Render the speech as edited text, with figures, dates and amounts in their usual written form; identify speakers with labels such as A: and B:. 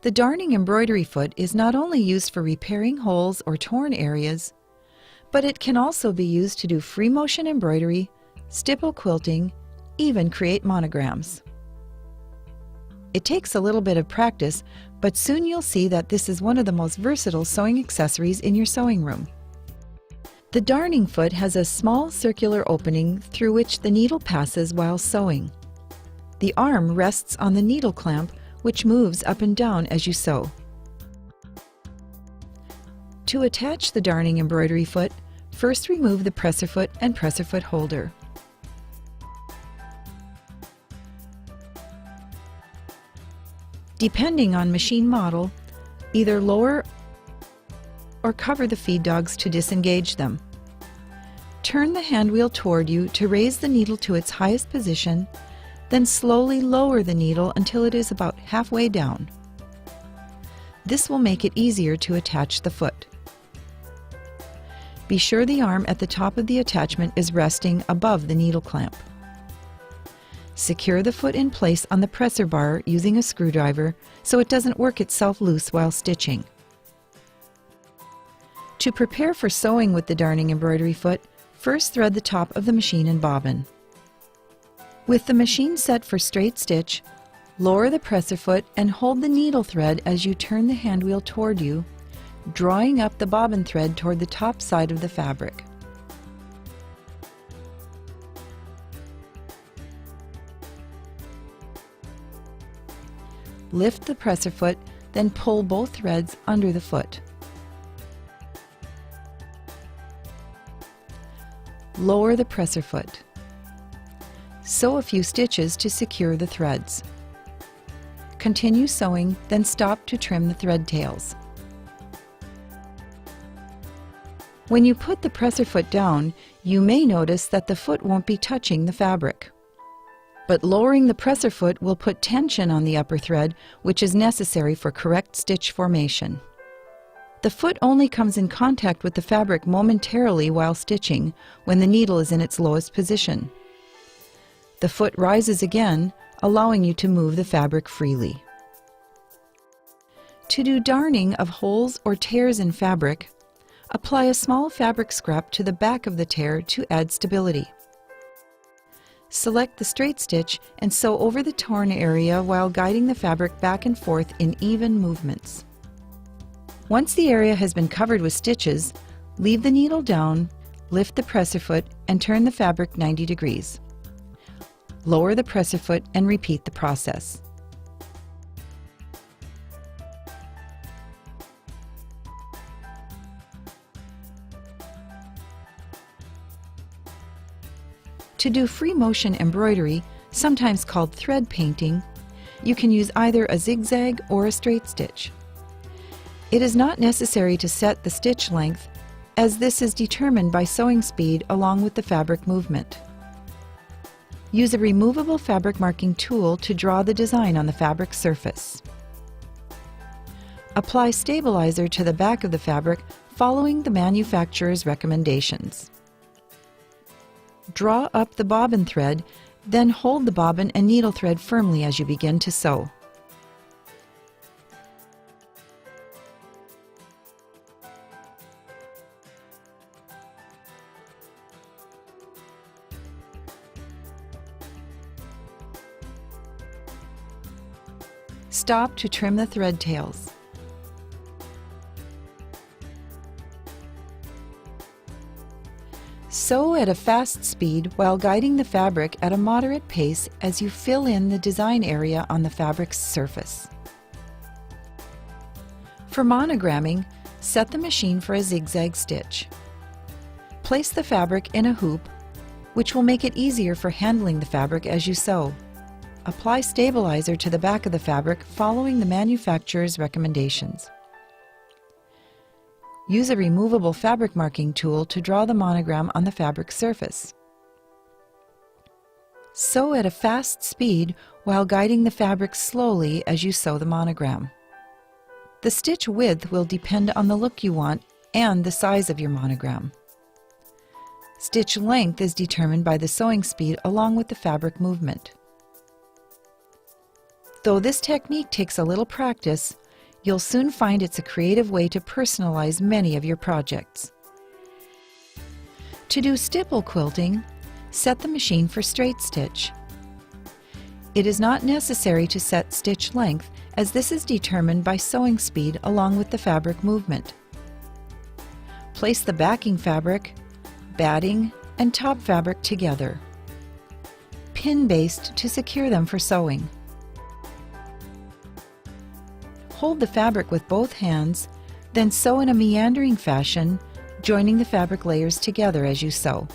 A: The darning embroidery foot is not only used for repairing holes or torn areas, but it can also be used to do free motion embroidery, stipple quilting, even create monograms. It takes a little bit of practice, but soon you'll see that this is one of the most versatile sewing accessories in your sewing room. The darning foot has a small circular opening through which the needle passes while sewing. The arm rests on the needle clamp, which moves up and down as you sew. To attach the darning embroidery foot, first remove the presser foot and presser foot holder. Depending on machine model, either lower or cover the feed dogs to disengage them. Turn the hand wheel toward you to raise the needle to its highest position, then slowly lower the needle until it is about halfway down. This will make it easier to attach the foot. Be sure the arm at the top of the attachment is resting above the needle clamp. Secure the foot in place on the presser bar using a screwdriver so it doesn't work itself loose while stitching. To prepare for sewing with the darning embroidery foot, first thread the top of the machine and bobbin. With the machine set for straight stitch, lower the presser foot and hold the needle thread as you turn the hand wheel toward you, drawing up the bobbin thread toward the top side of the fabric. Lift the presser foot, then pull both threads under the foot. Lower the presser foot. Sew a few stitches to secure the threads. Continue sewing, then stop to trim the thread tails. When you put the presser foot down, you may notice that the foot won't be touching the fabric. But lowering the presser foot will put tension on the upper thread, which is necessary for correct stitch formation. The foot only comes in contact with the fabric momentarily while stitching, when the needle is in its lowest position. The foot rises again, allowing you to move the fabric freely. To do darning of holes or tears in fabric, apply a small fabric scrap to the back of the tear to add stability. Select the straight stitch and sew over the torn area while guiding the fabric back and forth in even movements. Once the area has been covered with stitches, leave the needle down, lift the presser foot, and turn the fabric 90 degrees. Lower the presser foot and repeat the process. To do free motion embroidery, sometimes called thread painting, you can use either a zigzag or a straight stitch. It is not necessary to set the stitch length, as this is determined by sewing speed along with the fabric movement. Use a removable fabric marking tool to draw the design on the fabric surface. Apply stabilizer to the back of the fabric following the manufacturer's recommendations. Draw up the bobbin thread, then hold the bobbin and needle thread firmly as you begin to sew. Stop to trim the thread tails. Sew at a fast speed while guiding the fabric at a moderate pace as you fill in the design area on the fabric's surface. For monogramming, set the machine for a zigzag stitch. Place the fabric in a hoop, which will make it easier for handling the fabric as you sew. Apply stabilizer to the back of the fabric following the manufacturer's recommendations. Use a removable fabric marking tool to draw the monogram on the fabric surface. Sew at a fast speed while guiding the fabric slowly as you sew the monogram. The stitch width will depend on the look you want and the size of your monogram. Stitch length is determined by the sewing speed along with the fabric movement. Though this technique takes a little practice, You'll soon find it's a creative way to personalize many of your projects. To do stipple quilting, set the machine for straight stitch. It is not necessary to set stitch length, as this is determined by sewing speed along with the fabric movement. Place the backing fabric, batting, and top fabric together. Pin baste to secure them for sewing. Hold the fabric with both hands, then sew in a meandering fashion, joining the fabric layers together as you sew.